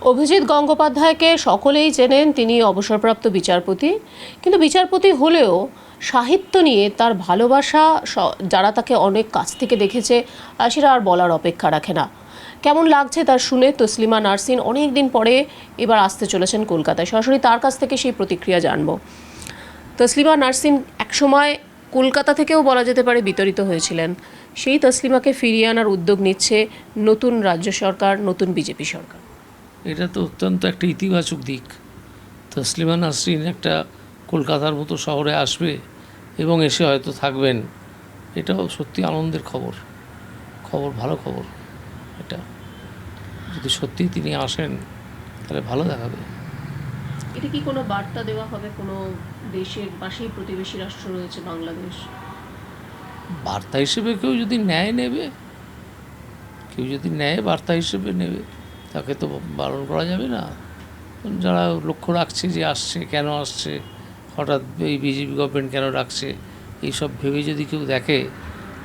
অভিজিৎ গঙ্গোপাধ্যায়কে সকলেই চেনেন, তিনি অবসরপ্রাপ্ত বিচারপতি। কিন্তু বিচারপতি হলেও সাহিত্য নিয়ে তার ভালোবাসা যারা তাকে অনেক কাছ থেকে দেখেছে সেটা আর বলার অপেক্ষা রাখে না। কেমন লাগছে তার শুনে তসলিমা নাসরিন অনেক দিন পরে এবার আসতে চলেছেন কলকাতায়। সরাসরি তার কাছ থেকে সেই প্রতিক্রিয়া জানবো। তসলিমা নাসরিন একসময় কলকাতা থেকেও বলা যেতে পারে বিতরিত হয়েছিলেন। সেই তসলিমাকে ফিরিয়ে আনার উদ্যোগ নিচ্ছে নতুন রাজ্য সরকার, নতুন বিজেপি সরকার। এটা তো অত্যন্ত একটা ইতিবাচক দিক। তসলিমা নাসরিন একটা কলকাতার মতো শহরে আসবে এবং এসে হয়তো থাকবেন, এটাও সত্যি আনন্দের খবর। ভালো খবর। এটা যদি সত্যি তিনি আসেন তাহলে ভালো দেখাবে। এটা কি কোনো বার্তা দেওয়া হবে কোনো দেশের পাশেই প্রতিবেশী রাষ্ট্র রয়েছে বাংলাদেশ? বার্তা হিসেবে কেউ যদি নেয় বার্তা হিসেবে নেবে, তাকে তো বারণ করা যাবে না। যারা লক্ষ্য রাখছে যে আসছে, কেন আসছে, হঠাৎ এই বিজেপি গভর্নমেন্ট কেন রাখছে, এইসব ভেবে যদি কেউ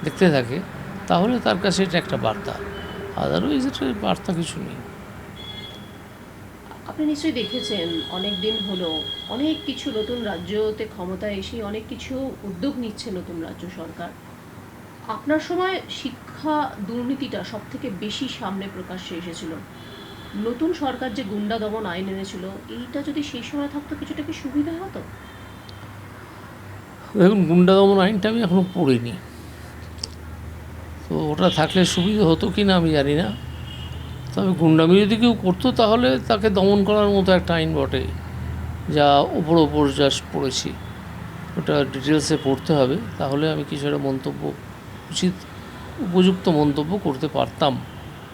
দেখতে থাকে তাহলে তার কাছে এটা একটা বার্তা। আদারওয়াইজ এটা বার্তা কিছু নেই। আপনি নিশ্চয়ই দেখেছেন অনেক দিন হলো অনেক কিছু নতুন রাজ্যতে ক্ষমতায় এসে অনেক কিছু উদ্যোগ নিচ্ছে নতুন রাজ্য সরকার। আপনার সময় শিক্ষা দুর্নীতিটা সব থেকে বেশি সামনে প্রকাশ্যে এসেছিল। নতুন সরকার যে গুন্ডা দমন আইন এনেছিল, এইটা যদি সেই সময় থাকতো কিছুটা কি সুবিধা হতো? দেখুন, গুন্ডা দমন আইনটা আমি এখনও পড়িনি, তো ওটা থাকলে সুবিধা হতো কি না আমি জানি না। তবে গুন্ডামি যদি কেউ করতো তাহলে তাকে দমন করার মতো একটা আইন বটে, যা ওপর জাস্ট পড়েছি। ওটা ডিটেলসে পড়তে হবে, তাহলে আমি কিছু একটা উপযুক্ত মন্তব্য করতে পারতাম।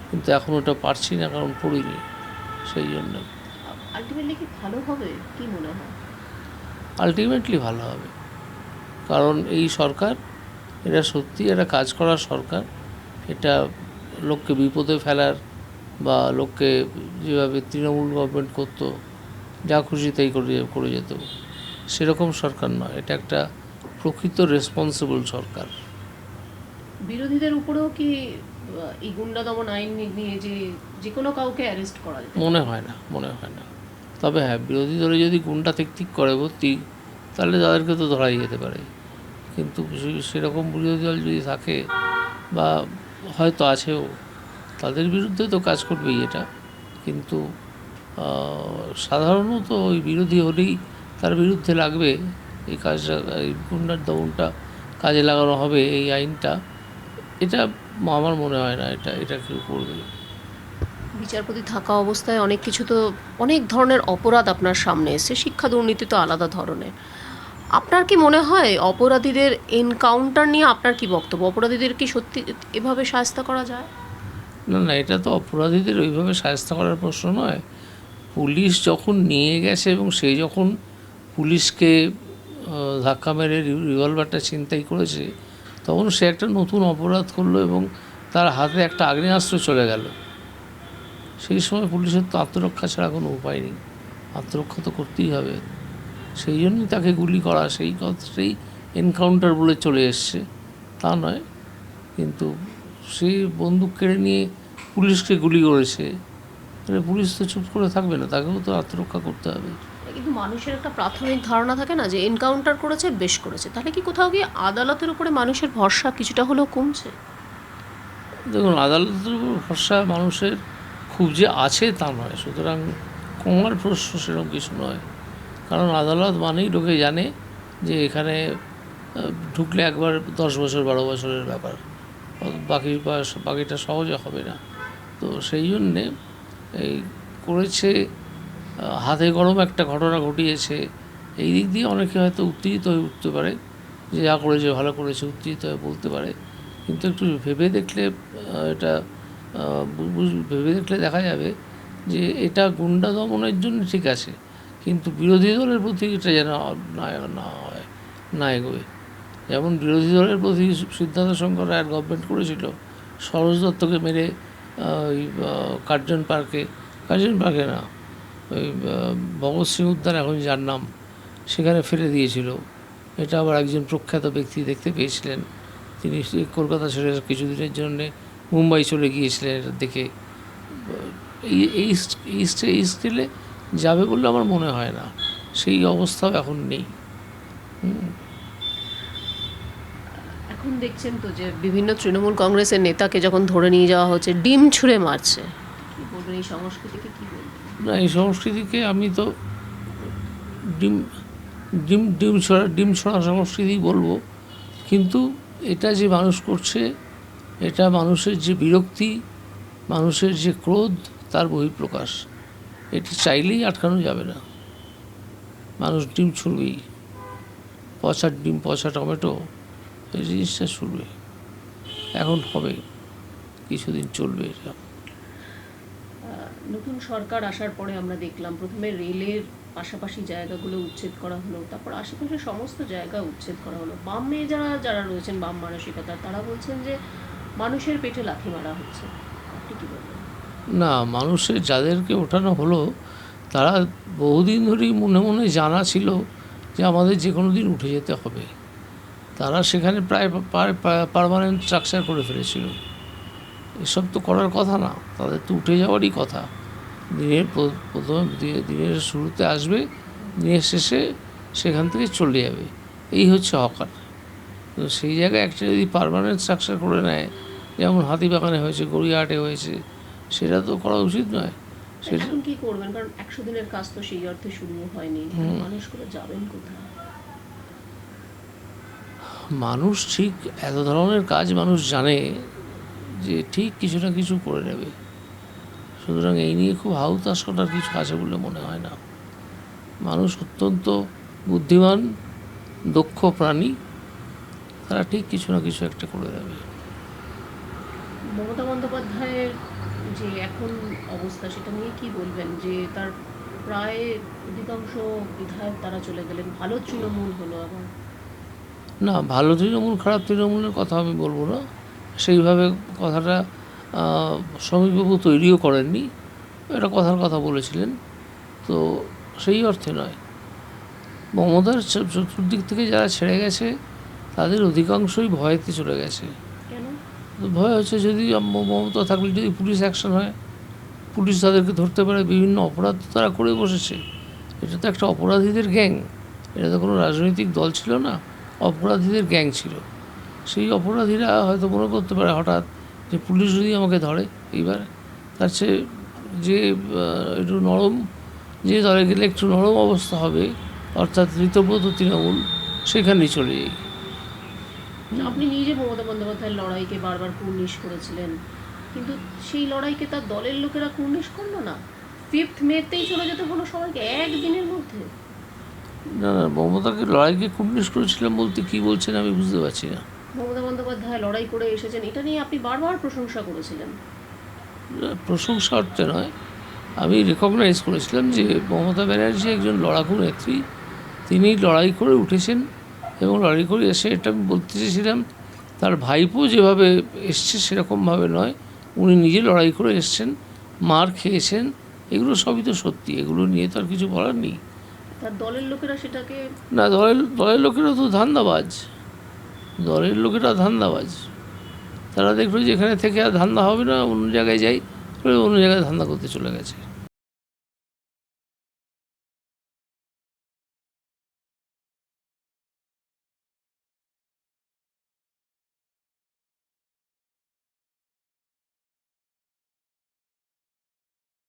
কিন্তু এখন ওটা পারছি না, কারণ পড়িনি, সেই জন্য। আলটিমেটলি কি ভালো হবে, কি মনে হয়? আলটিমেটলি ভালো হবে, কারণ এই সরকার এটা সত্যি একটা কাজ করার সরকার। এটা লোককে বিপদে ফেলার বা লোককে যেভাবে তৃণমূল গভর্নমেন্ট করতো, যা খুশি তাই করে যেত, সেরকম সরকার নয়। এটা একটা প্রকৃত রেসপন্সিবল সরকার। বিরোধীদের উপরেও কি এই গুন্ডা দমন আইন নিয়ে যে কোনো কাউকে অ্যারেস্ট করা যায়? মনে হয় না। তবে হ্যাঁ, বিরোধী দলে যদি গুন্ডা ঠিক করে ভর্তি, তাহলে তাদেরকে তো ধরাই যেতে পারে। কিন্তু সেরকম বিরোধী দল যদি থাকে বা হয়তো আছেও, তাদের বিরুদ্ধে তো কাজ করবেই এটা। কিন্তু সাধারণত ওই বিরোধী হলেই তার বিরুদ্ধে লাগবে এই কাজটা, এই গুন্ডার দমনটা কাজে লাগানো হবে এই আইনটা। এটা আমার মনে হয় না এটা কেউ করবে। বিচারপতি থাকা অবস্থায় অনেক কিছু তো, অনেক ধরনের অপরাধ আপনার সামনে এসে, শিক্ষা দুর্নীতি তো আলাদা ধরনের। আপনার কি মনে হয় অপরাধীদের এনকাউন্টার নিয়ে আপনার কি বক্তব্য? অপরাধীদের কি সত্যি এভাবে শাস্তি করা যায়? না, এটা তো অপরাধীদের ওইভাবে শাস্তি করার প্রশ্ন নয়। পুলিশ যখন নিয়ে গেছে এবং সেই যখন পুলিশকে ধাক্কা মেরে রিভলভারটা ছিনতাই করেছে, তখন সে একটা নতুন অপরাধ করলো এবং তার হাতে একটা আগ্নেয়াস্ত্র চলে গেল। সেই সময় পুলিশের তো আত্মরক্ষা ছাড়া কোনো উপায় নেই, আত্মরক্ষা তো করতেই হবে। সেই জন্যই তাকে গুলি করা, সেই কথাটাই এনকাউন্টার বলে চলে এসছে, তা নয়। কিন্তু সে বন্দুক কেড়ে নিয়ে পুলিশকে গুলি করেছে, তাহলে পুলিশ তো চুপ করে থাকবে না, তাকেও তো আত্মরক্ষা করতে হবে। কিন্তু মানুষের একটা প্রাথমিক ধারণা থাকে না যে এনকাউন্টার করেছে, বেশ করেছে, তাহলে কি কোথাও গিয়ে আদালতের উপরে মানুষের ভরসা কিছুটা হলেও কমছে? দেখুন, আদালতের উপর ভরসা মানুষের খুব যে আছে তা নয়, সুতরাং কমার প্রশ্ন সেরকম কিছু নয়। কারণ আদালত মানেই লোকে জানে যে এখানে ঢুকলে একবার 10 বছর 12 বছরের ব্যাপার, বাকিটা সহজে হবে না। তো সেই জন্যে এই করেছে, হাতে গরম একটা ঘটনা ঘটিয়েছে, এই দিক দিয়ে অনেকে হয়তো উত্তেজিত হয়ে উঠতে পারে যে যা করেছে ভালো করেছে, উত্তেজিত হয়ে বলতে পারে। কিন্তু একটু ভেবে দেখলে দেখা যাবে যে এটা গুন্ডা দমনের জন্য ঠিক আছে, কিন্তু বিরোধী দলের প্রতি এটা যেন না এগোয়। যেমন বিরোধী দলের প্রতি সিদ্ধার্থ শঙ্কর রায়ের গভর্নমেন্ট করেছিল, সরোজ দত্তকে মেরে ওই কার্জন পার্কে না, ওই ভগৎ সিং উদ্যান এখন যার নাম, সেখানে ফেলে দিয়েছিল। এটা আবার একজন প্রখ্যাত ব্যক্তি দেখতে পেয়েছিলেন, তিনি কলকাতা ছেড়ে কিছুদিনের জন্যে মুম্বাই চলে গিয়েছিলেন এটা দেখে। এই স্কেলে যাবে বলে আমার মনে হয় না, সেই অবস্থাও এখন নেই। এখন দেখছেন তো যে বিভিন্ন তৃণমূল কংগ্রেসের নেতাকে যখন ধরে নিয়ে যাওয়া হচ্ছে ডিম ছুঁড়ে মারছে, কি বলবেন এই সংস্কৃতিকে, কি বলবেন? না, এই সংস্কৃতিকে আমি তো ডিম ডিম ছড়া সংস্কৃতি বলবো, কিন্তু এটা যে মানুষ করছে, এটা মানুষের যে বিরক্তি, মানুষের যে ক্রোধ, তার বহিঃপ্রকাশ। এটি চাইলেই আটকানো যাবে না। মানুষ ডিম ছুঁড়বেই, পচা ডিম, পচা টমেটো, এই জিনিসটা ছুঁড়বে। এখন হবে, কিছুদিন চলবে এটা। নতুন সরকার আসার পরে আমরা দেখলাম প্রথমে রেলের পাশাপাশি জায়গাগুলো উচ্ছেদ করা হলো, তারপর আশেপাশে সমস্ত জায়গা উচ্ছেদ করা হলো। বামে যারা রয়েছেন, বাম মানসিকতা, তারা বলছেন যে মানুষের পেটে লাথি মারা হচ্ছে। আপনি কি বলবেন? না, মানুষের যাদেরকে ওঠানো হলো তারা বহুদিন ধরেই মনে মনে জানা ছিল যে আমাদের যে কোনো দিন উঠে যেতে হবে। তারা সেখানে প্রায় পার্মানেন্ট স্ট্রাকচার করে ফেলেছিল। এসব তো করার কথা না, তাদের তো উঠে যাওয়ারই কথা। দিনের শুরুতে আসবে, দিনের শেষে সেখান থেকে চলে যাবে, এই হচ্ছে হকার। তো সেই জায়গায় একটা যদি পার্মানেন্ট স্ট্রাকচার করে নেয়, যেমন হাতিবাগানে হয়েছে, গড়িয়াহাটে হয়েছে, সেটা তো করা উচিত নয়। সেটা এখন কি করবেন? কারণ 100 দিনের কাজ তো সেই অর্থে শুরু হয়নি, মানুষগুলো যাবেন কোথায়? মানুষ ঠিক এত ধরনের কাজ মানুষ জানে যে ঠিক কিছু না কিছু করে নেবে, সুতরাং এই নিয়ে খুব হাউতাশ করার কিছু আছে বলে মনে হয় না। মানুষ অত্যন্ত বুদ্ধিমান, দক্ষ প্রাণী, তারা ঠিক কিছু না কিছু একটা করে দেবে। মমতা বন্দ্যোপাধ্যায়ের যে এখন অবস্থা, সেটা নিয়ে কি বলবেন? যে তার প্রায় অধিকাংশ বিধায়ক তারা চলে গেলেন, ভালো তৃণমূল হলো আবার। না, ভালো তৃণমূল খারাপ তৃণমূলের কথা আমি বলবো না, সেইভাবে কথাটা শ্রমিকবাবু তৈরিও করেননি, এটা কথার কথা বলেছিলেন, তো সেই অর্থে নয়। মমতার চতুর্দিক থেকে যারা ছেড়ে গেছে তাদের অধিকাংশই ভয়েতে চলে গেছে। কেন? তো ভয় হচ্ছে যদি মমতা থাকলে যদি পুলিশ অ্যাকশন হয়, পুলিশ তাদেরকে ধরতে পারে, বিভিন্ন অপরাধ তো তারা করে বসেছে। এটা তো একটা অপরাধীদের গ্যাং, এটা তো কোনো রাজনৈতিক দল ছিল না, অপরাধীদের গ্যাং ছিল। সেই অপরাধীরা হয়তো মনে করতে পারে হঠাৎ যে পুলিশ যদি আমাকে ধরে, এইবার তার চেয়ে যে একটু নরম, যে দলে গেলে একটু নরম অবস্থা হবে, অর্থাৎ ঋতব্রত তৃণমূল, সেখানেই চলে যাই। আপনি নিজে মমতা বন্দ্যোপাধ্যায়ের লড়াইকে বারবার কুর্নিশ করেছিলেন, কিন্তু সেই লড়াইকে তার দলের লোকেরা কুর্নিশ করলো না। 5th মেতেই চলে যেতে হলো সবাইকে একদিনের মধ্যে। না না, মমতাকে লড়াইকে কুর্নিশ করেছিলাম বলতে কী বলছেন আমি বুঝতে পারছি না। মমতা বন্দ্যোপাধ্যায় লড়াই করে এসেছেন, এটা নিয়ে আপনি বারবার প্রশংসা করেছিলেন। প্রশংসা অর্থে নয়, আমি রেকগনাইজ করেছিলাম যে মমতা ব্যানার্জি একজন লড়াকু নেত্রী, তিনি লড়াই করে উঠেছেন, এবং লড়াই করে এসে এটা আমি বলতে চেয়েছিলাম তার ভাইপো যেভাবে এসছে সেরকমভাবে নয়, উনি নিজে লড়াই করে এসছেন, মার খেয়েছেন, এগুলো সবই তো সত্যি, এগুলো নিয়ে তো আর কিছু বলার নেই। তার দলের লোকেরা সেটাকে না, দলের লোকেরা তো ধান্দাবাজ, দলের লোকেরা ধান্দাবাজ। তারা দেখলো যে এখানে থেকে আর ধান্দা হবে না, অন্য জায়গায় যাই, অন্য জায়গায় ধান্দা করতে চলে গেছে।